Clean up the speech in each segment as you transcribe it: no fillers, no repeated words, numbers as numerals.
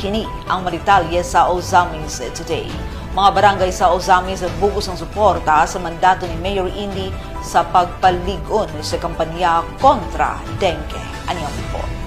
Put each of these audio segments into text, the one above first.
Kini ang maritalye sa Ozamis today. Mga barangay sa Ozamis bugos ng suporta sa mandato ni Mayor Indy sa pagpaligon sa kampanya kontra dengue. Anyong report.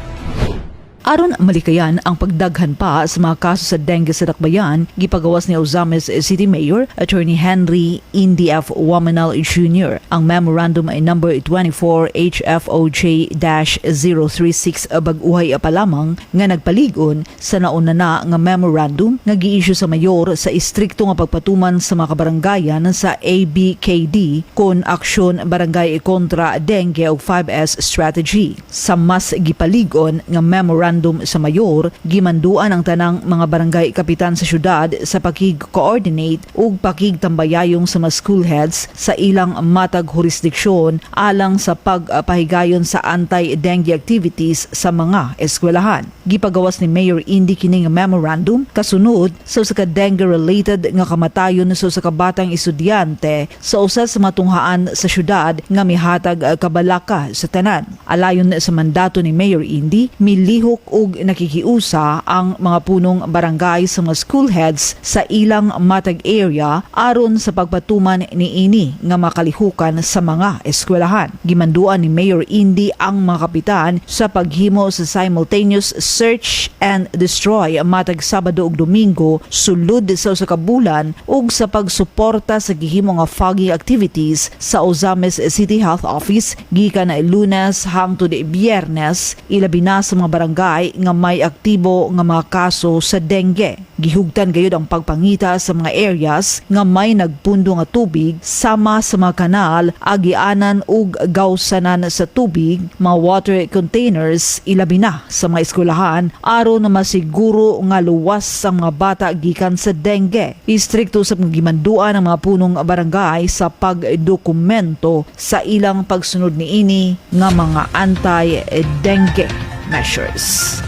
Aron malikayan ang pagdaghan pa sa mga kaso sa dengue sa Dakbayan, gipagawas ni Ozamis City Mayor Attorney Henry Indy F. Wamanal Jr. ang memorandum ay number 24 HFOJ-036 bag-uhay pa lamang nga nagpaligon sa nauna na nga memorandum nga gi-issue sa mayor sa istrikto nga pagpatuman sa mga kabarangayan sa ABKD kon aksyon barangay kontra dengue o 5S strategy. Sa mas gipaligon nga memorandum sa mayor, gimanduan ang tanang mga barangay kapitan sa syudad sa pakig-coordinate ug pakig-tambayayong sa mga school heads sa ilang matag jurisdiksyon alang sa pagpahigayon sa anti-dengue activities sa mga eskwelahan. Gipagawas ni Mayor Indy kining memorandum kasunod sa usa ka dengue-related nga kamatayon sa usa ka batang estudyante sa usa sa matunghaan sa syudad nga mihatag kabalaka sa tanan. Alayon sa mandato ni Mayor Indy, milihok ug nakikiusa ang mga punong barangay sa mga school heads sa ilang matag area aron sa pagpatuman niini nga makalihukan sa mga eskwelahan. Gimanduan ni Mayor Indy ang mga kapitan sa paghimo sa simultaneous search and destroy matag Sabado ug Domingo sulod sa usa ka bulan ug sa pagsuporta sa gihimo nga fogging activities sa Ozamis City Health Office gikan na Lunes hangtod Biyernes ilabi na sa mga barangay nga may aktibo nga mga kaso sa dengue. Gihugtan gayud ang pagpangita sa mga areas nga may nagpundo nga tubig sama sa mga kanal, agianan ug gawsanan sa tubig, mga water containers ilabi na sa mga eskwelahan aron na masiguro nga luwas ang mga bata gikan sa dengue. Istrikto sa gimanduan ang mga punong barangay sa pagdokumento sa ilang pagsunod niini nga mga anti-dengue measures.